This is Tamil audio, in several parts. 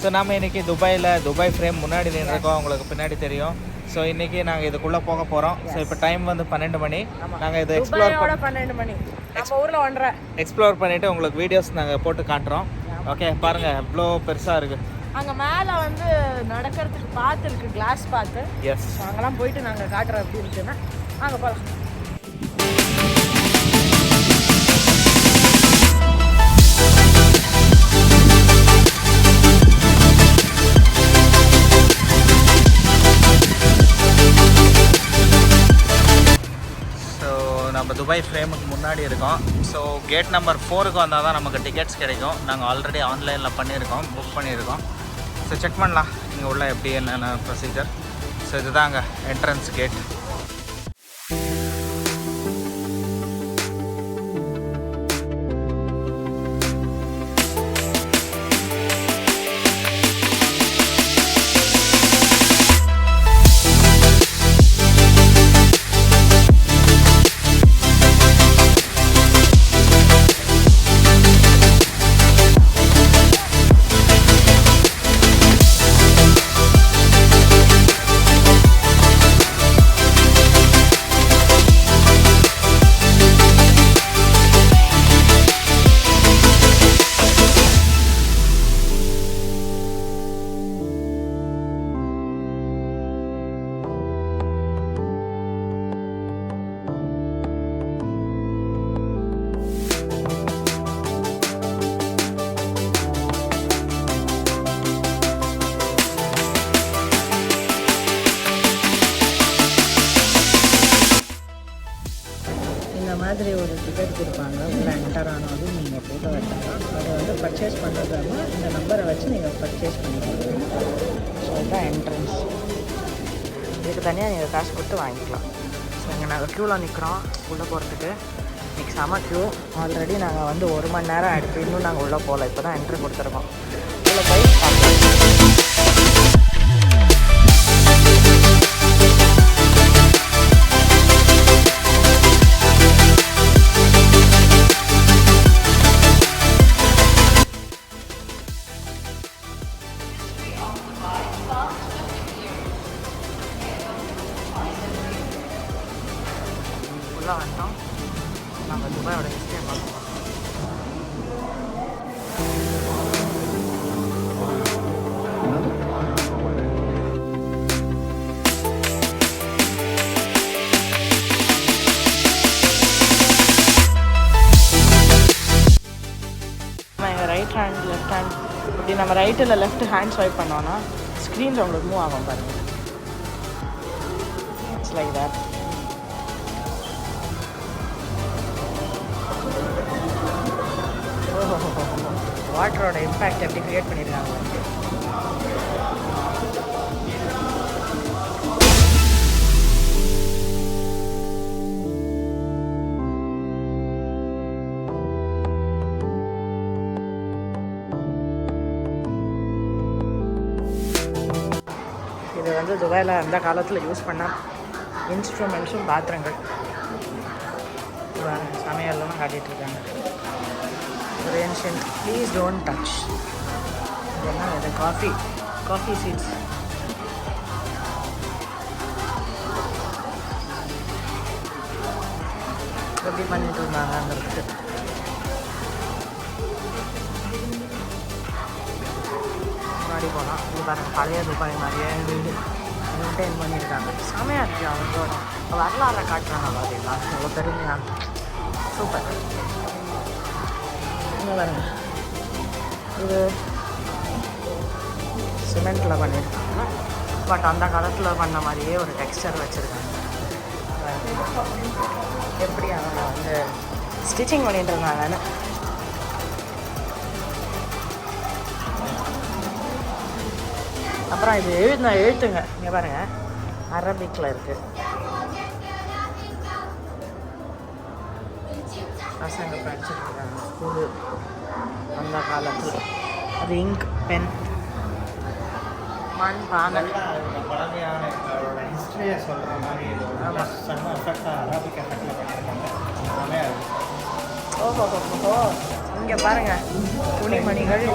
ஸோ நாம் இன்றைக்கி துபாய் ஃப்ரேம் முன்னாடி நின்றுருக்கோம், உங்களுக்கு பின்னாடி தெரியும். ஸோ இன்றைக்கி நாங்கள் இதுக்குள்ளே போக போகிறோம். ஸோ இப்போ டைம் வந்து 12 மணி. நாங்கள் இதை எக்ஸ்ப்ளோர் 12 மணி நம்ம ஊரில் 1:30 எக்ஸ்ப்ளோர் பண்ணிவிட்டு உங்களுக்கு வீடியோஸ் நாங்கள் போட்டு காட்டுறோம். ஓகே பாருங்கள் எவ்வளோ பெருசாக இருக்குது. அங்கே மேலே வந்து நடக்கிறதுக்கு பாத்து இருக்குது, கிளாஸ் பாத்து. எஸ், அங்கெல்லாம் போயிட்டு நாங்கள் காட்டுறோம் எப்படி இருக்குன்னா. அங்கே போகலாம். நம்ம துபாய் ஃப்ரேமுக்கு முன்னாடி இருக்கோம். ஸோ கேட் நம்பர் 4க்கு வந்தால் தான் நமக்கு டிக்கெட்ஸ் கிடைக்கும். நாங்கள் ஆல்ரெடி ஆன்லைனில் பண்ணியிருக்கோம், புக் பண்ணியிருக்கோம். ஸோ செக் பண்ணலாம் இங்கே உள்ள எப்படி என்னென்ன ப்ரொசீஜர். ஸோ இதுதான் அங்கே என்ட்ரன்ஸ் கேட். மாதிரி ஒரு டிக்கெட் கொடுப்பாங்க. உள்ள என்டர் ஆனாலும் நீங்கள் ஃபோட்டோ எடுத்துக்கலாம். அதை வந்து பர்ச்சேஸ் பண்ணுறதுனா இந்த நம்பரை வச்சு நீங்கள் பர்ச்சேஸ் பண்ணிக்கலாம். ஸோ இதுதான் என்ட்ரன்ஸ். இதுக்கு தனியாக நீங்கள் காசு கொடுத்து வாங்கிக்கலாம். ஸோ இங்கே நாங்கள் க்யூவில் நிற்கிறோம் உள்ளே போகிறதுக்கு. இன்றைக்கி செம க்யூ. ஆல்ரெடி நாங்கள் வந்து 1 மணி நேரம் ஆகிடுச்சு, இன்னும் நாங்கள் உள்ளே போகல. இப்போ தான் என்ட்ரி கொடுத்துருக்கோம். உள்ளே போய் பார்க்கலாம். வந்துட்டோம். நம்ம துபாயோட ஹிஸ்டரியை பார்க்கலாம். எங்கள் ரைட் ஹேண்ட் லெஃப்ட் ஹேண்ட் இப்படி நம்ம ரைட்டில் லெஃப்ட் ஹேண்ட் ஸ்வைப் பண்ணோன்னா ஸ்க்ரீனில் உங்களுக்கு மூவ் ஆகும் பாருங்கள். It's like that. வாட்டரோட இம்பேக்ட் எப்படி க்ரியேட் பண்ணியிருக்காங்க. இது வந்து துபாயில் அந்த காலத்தில் யூஸ் பண்ண இன்ஸ்ட்ருமெண்ட்ஸும் பாத்திரங்கள் சமையல்லாம் காட்டிகிட்ருக்காங்க. ஒரு ஏன்ஷியன்ட். Please don't touch. இதெல்லாம் இது காஃபி சீட்ஸ். எப்படி பண்ணிட்டு இருந்தாங்க அந்த இடத்துக்கு. முன்னாடி போகலாம். இது பாருங்கள் பழைய துபாய் மாதிரியே மெயின்டைன் பண்ணியிருக்காங்க. செமையாக இருக்குது. அவங்களோட வரலாறை காட்டுறாங்க பார்த்தீங்களா, அவ்வளோ பெருமையாக. சூப்பர். பாருங்க, இது சிமெண்ட்டில் பண்ணியிருக்காங்க. பட் அந்த காலத்தில் பண்ண மாதிரியே ஒரு டெக்ஸ்டர் வச்சுருக்காங்க. எப்படி அவங்க வந்து ஸ்டிச்சிங் பண்ணிட்டு இருந்தாங்கன்னு. அப்புறம் இது எழுத்துங்க இங்கே பாருங்கள், அரபிக்கில் இருக்குது. பசங்க படிச்சுட்ருக்காங்க ஸ்கூலு அந்த காலத்தில். அது இங்க் பென் மண் பானை. பழமையான ஹிஸ்ட்ரியை சொல்கிற மாதிரி. ஆமாம், செம்ம எஃபெக்டாக அரபிக் எஃபெக்டில் பண்ணியிருக்காங்க. ஓஹோ, இங்கே பாருங்கள் துணிமணிகள்.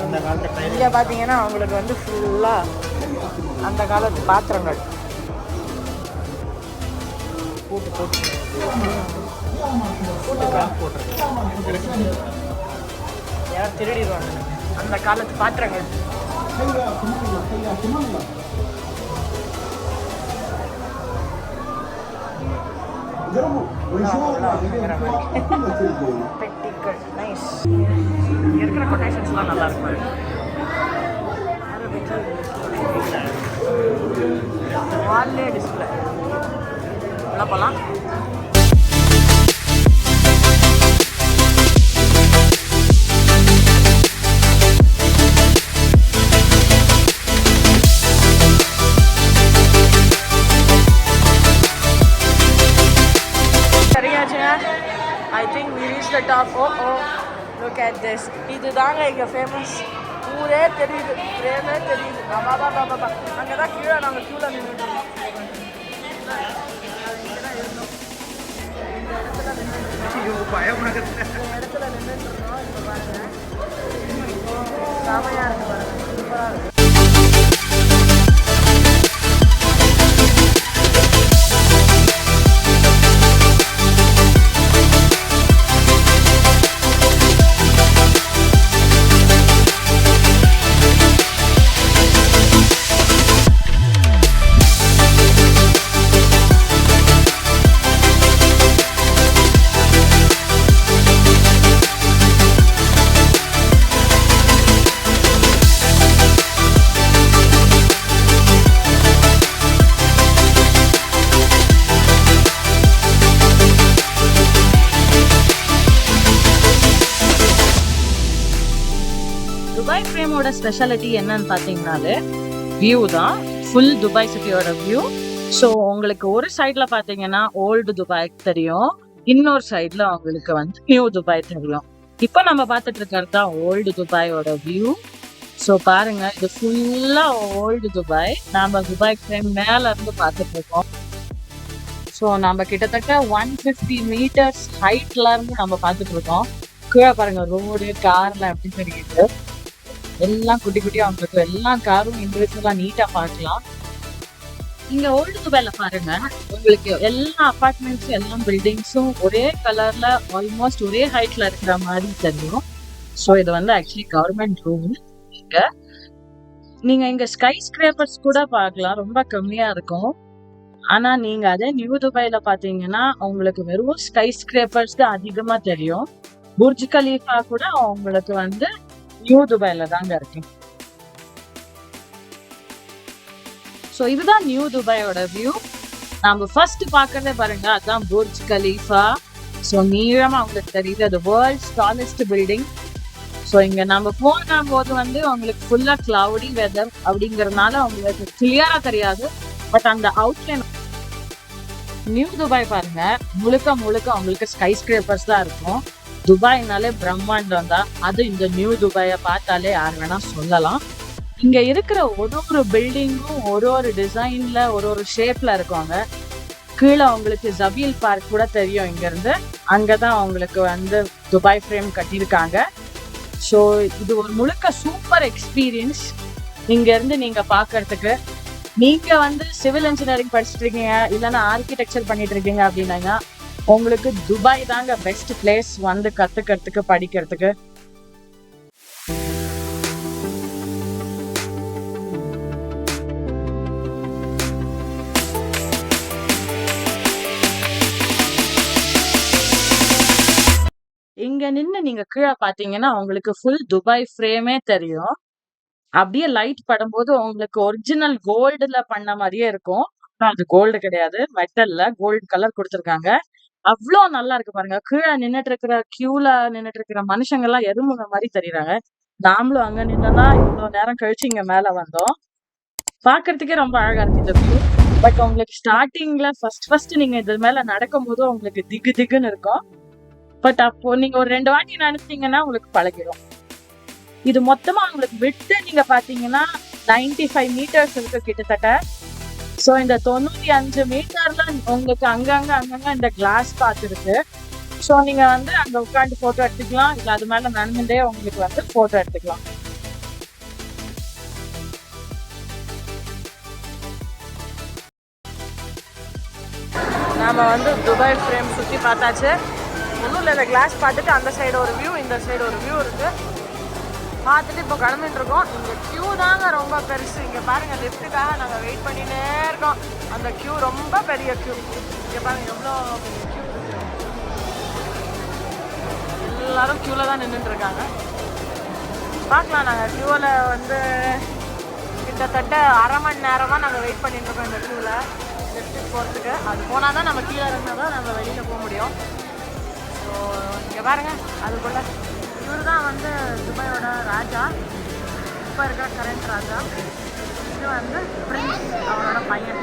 அந்த காலத்து டைம். இங்கே பார்த்தீங்கன்னா உங்களுக்கு வந்து ஃபுல்லாக அந்த காலத்து பாத்திரங்கள் கூட்டு போட்டு போட்டுருக்கு. யாரும் திருடிடுவாங்க அந்த காலத்து பாத்திரங்கள். பெட்டிகள் நைஸ். இருக்கிற கொட்டேஷன்ஸ்லாம் நல்லா இருக்கும். வால்லே டிஸ்பிளே உள்ள போகலாம். I think we reached the top. Oh, look at this. இதுதாங்க இங்க ஃபேமஸ். ஊரே தெரியுது, பிரேமே தெரியுது. பாபா அங்கே தான் கீழே நாங்கள் க்யூவில் நின்றுட்டு இருக்கோம். இடத்துல நின்றுட்டு இருக்கோம். இப்போ பாருங்க செமையாக இருக்கு பாருங்க, சூப்பராக இருக்கு. துபாய் ஃப்ரேமோட ஸ்பெஷாலிட்டி என்னன்னு பார்த்தீங்கன்னாலே வியூ தான். ஃபுல் துபாய் சிட்டியோட வியூ. ஸோ உங்களுக்கு ஒரு சைடில் பார்த்தீங்கன்னா ஓல்டு துபாய் தெரியும், இன்னொரு சைடில் உங்களுக்கு வந்து நியூ துபாய் தெரியும். இப்போ நம்ம பார்த்துட்டு இருக்கிறது தான் ஓல்டு துபாயோட வியூ. ஸோ பாருங்க, இது ஃபுல்லாக ஓல்டு துபாய். நாம் துபாய் ஃப்ரேம் மேலே இருந்து பார்த்துட்டு இருக்கோம். ஸோ நம்ம கிட்டத்தட்ட 150 meters ஹைட்ல இருந்து நம்ம பார்த்துட்டு இருக்கோம். கீழே பாருங்க, ரோடு கார்லாம் எப்படி தெரியுது. எல்லாம் குட்டி குட்டியா உங்களுக்கு எல்லா காரும் இண்டிவிஜுவலா நீட்டா பார்க்கலாம். இங்க ஓல்டு துபாய்ல பாருங்க, உங்களுக்கு எல்லா அபார்ட்மெண்ட்ஸும் எல்லா பில்டிங்ஸும் ஒரே கலர்ல ஆல்மோஸ்ட் ஒரே ஹைட்ல இருக்கிற மாதிரி தெரியும். ஸோ இது வந்து ஆக்சுவலி கவர்மெண்ட் ரூம். நீங்க இங்க ஸ்கை ஸ்கிரேப்பர்ஸ் கூட பார்க்கலாம், ரொம்ப கம்மியா இருக்கும். ஆனா நீங்க அதே நியூ துபாயில பாத்தீங்கன்னா உங்களுக்கு வெறும் ஸ்கை ஸ்கிரேப்பர்ஸ் தான் அதிகமா தெரியும். புர்ஜ் கலீஃபா கூட உங்களுக்கு வந்து நியூ துபாயில தாங்க இருக்கு. ஸோ இதுதான் நியூ துபாயோட வியூ. நம்ம ஃபர்ஸ்ட் பார்க்கறதே பாருங்க, அதுதான் புர்ஜ் கலீஃபா. ஸோ நீளமா உங்களுக்கு தெரியுது, அது வேர்ல்ட்ஸ் டாலஸ்ட் பில்டிங். ஸோ இங்க நம்ம போகும்போது வந்து உங்களுக்கு ஃபுல்லா கிளவுடி வெதர் அப்படிங்கறதுனால உங்களுக்கு கிளியரா தெரியாது. பட் அந்த அவுட்லைன் நியூ துபாய் பாருங்க, முழுக்க முழுக்க உங்களுக்கு ஸ்கை ஸ்கிரேப்பர்ஸ் தான் இருக்கும். துபாய்னாலே பிரம்மாண்டம் தான். அது இந்த நியூ துபாயை பார்த்தாலே யார் வேணா சொல்லலாம். இங்க இருக்கிற ஒரு பில்டிங்கும் ஒரு டிசைன்ல ஒரு ஷேப்ல இருக்குவாங்க. கீழே உங்களுக்கு ஜபீல் பார்க் கூட தெரியும். இங்க இருந்து அங்கதான் உங்களுக்கு வந்து துபாய் ஃப்ரேம் கட்டியிருக்காங்க. ஸோ இது ஒரு முழுக்க சூப்பர் எக்ஸ்பீரியன்ஸ். இங்க இருந்து நீங்க பாக்குறதுக்கு, நீங்க வந்து சிவில் இன்ஜினியரிங் படிச்சுட்டு இருக்கீங்க இல்லைன்னா ஆர்கிடெக்சர் பண்ணிட்டு இருக்கீங்க அப்படின்னா உங்களுக்கு துபாய் தாங்க பெஸ்ட் பிளேஸ் வந்து கத்துக்கிறதுக்கு படிக்கிறதுக்கு. இங்க நின்று நீங்க கீழே பாத்தீங்கன்னா உங்களுக்கு ஃபுல் துபாய் ஃப்ரேமே தெரியும். அப்படியே லைட் படும்போது உங்களுக்கு ஒரிஜினல் கோல்டுல பண்ண மாதிரியே இருக்கும். அது கோல்டு கிடையாது, மெட்டல்ல கோல்டு கலர் கொடுத்துருக்காங்க. அவ்வளோ நல்லா இருக்கு பாருங்க. கீழே நின்றுட்டு இருக்கிற கியூல நின்றுட்டு இருக்கிற மனுஷங்க எல்லாம் எறும்புங்க மாதிரி தெரியுறாங்க. நாமளும் அங்க நின்னுதான் இவ்வளவு நேரம் கழிச்சு இங்க மேல வந்தோம். பாக்குறதுக்கே ரொம்ப அழகா இருக்கு இந்த வியூ. பட் உங்களுக்கு ஸ்டார்டிங்ல ஃபர்ஸ்ட் நீங்க இது மேல நடக்கும் போது உங்களுக்கு திகு திகுன்னு இருக்கும். பட் அப்போ நீங்க ஒரு 2 வாட்டி நினைச்சீங்கன்னா உங்களுக்கு பழகிடும். இது மொத்தமா உங்களுக்கு விட்டு நீங்க பாத்தீங்கன்னா 95 meters இருக்கு கிட்டத்தட்ட. ஸோ இந்த 95 மீட்டர்ல உங்களுக்கு அங்கங்க இந்த கிளாஸ் பாத் இருக்கு. ஸோ நீங்க வந்து அங்க உட்காந்து போட்டோ எடுத்துக்கலாம், இல்லை அது மேல நடந்துட்டே உங்களுக்கு வந்து போட்டோ எடுத்துக்கலாம். நாம் வந்து துபாய் ஃப்ரேம் சுற்றி பார்த்தாச்சு. ஒன்றும் இல்லை, இந்த கிளாஸ் பார்த்துட்டு அந்த சைடு ஒரு வியூ, இந்த சைடு ஒரு வியூ இருக்குது. பார்த்துட்டு இப்போ கிளம்பிட்டுருக்கோம். இங்கே க்யூ தாங்க ரொம்ப பெருசு. இங்கே பாருங்கள், லிஃப்ட்டுக்காக நாங்கள் வெயிட் பண்ணினே இருக்கோம். அந்த க்யூ ரொம்ப பெரிய க்யூ. இங்கே பாருங்கள் எவ்வளோ பெரிய க்யூ. எல்லோரும் க்யூவில் தான் நின்றுட்டுருக்காங்க. பார்க்கலாம், நாங்கள் க்யூவில் வந்து கிட்டத்தட்ட அரை மணி நேரமாக நாங்கள் வெயிட் பண்ணிட்டுருக்கோம் இந்த க்யூவில் லிஃப்ட்டுக்கு போகிறதுக்கு. அது போனால் தான் நம்ம கீழே இருந்தால் தான் நம்ம வெளியில் போக முடியும். ஸோ இங்கே பாருங்கள், அதுக்குள்ளே இவர் தான் வந்து துபாயோட ராஜா, இப்போ இருக்கிற கரண்ட் ராஜா. இது வந்து பிரின்ஸ், அவரோட பையன்.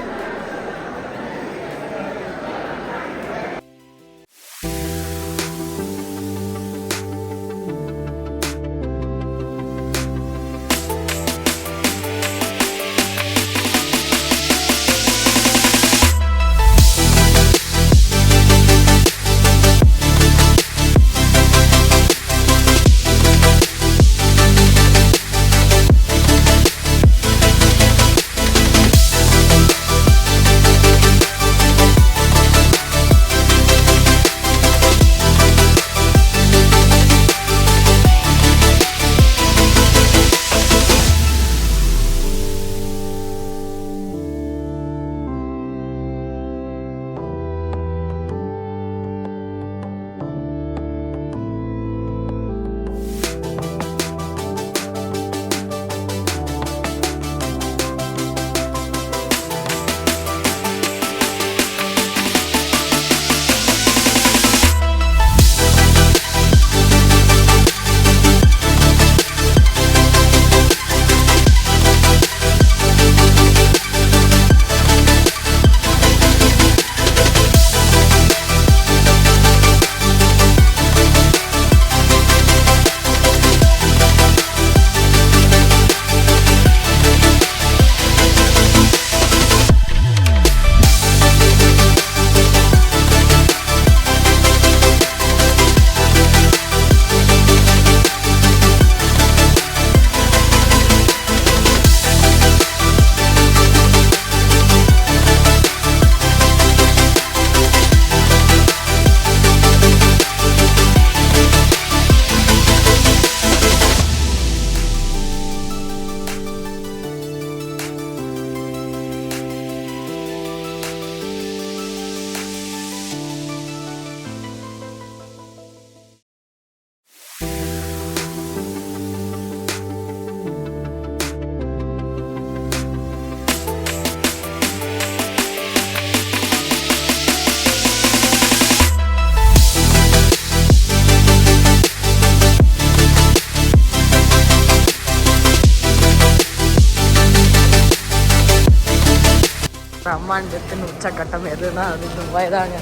பிரம்மாண்டத்தின் உச்சக்கட்டம் எதுனா அது துபாய் தாங்க.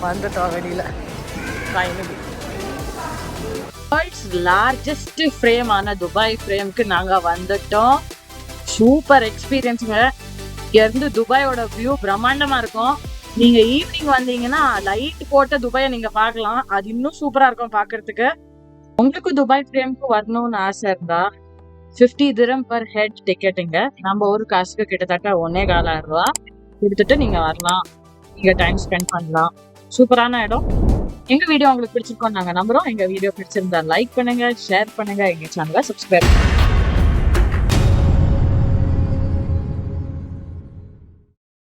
வந்துட்டோம் வெளியில். ஃபைனலி வேர்ல்ட்ஸ் லார்ஜஸ்ட் ஃப்ரேம் ஆன துபாய் ஃப்ரேம்க்கு நாங்கள் வந்துட்டோம். சூப்பர் எக்ஸ்பீரியன்ஸுங்க. இங்கேருந்து துபாயோட வியூ பிரம்மாண்டமாக இருக்கும். நீங்கள் ஈவினிங் வந்தீங்கன்னா லைட் போட்ட துபாயை நீங்கள் பார்க்கலாம். அது இன்னும் சூப்பராக இருக்கும் பார்க்கறதுக்கு. உங்களுக்கு துபாய் ஃப்ரேம்க்கு வரணும்னு ஆசை இருந்தா 50 dirham per head டிக்கெட்டுங்க. நம்ம ஒரு காசுக்கு கிட்டத்தட்ட 1.25 ரூபா கொடுத்துட்டு நீங்கள் வரலாம். நீங்கள் டைம் ஸ்பெண்ட் பண்ணலாம். சூப்பரான இடம். எங்கள் வீடியோ உங்களுக்கு பிடிச்சிருக்கோம் நாங்கள் நம்புகிறோம். எங்கள் வீடியோ பிடிச்சிருந்தா லைக் பண்ணுங்கள், ஷேர் பண்ணுங்கள், எங்கள் சேனலை சப்ஸ்கிரைப் பண்ணுங்கள்.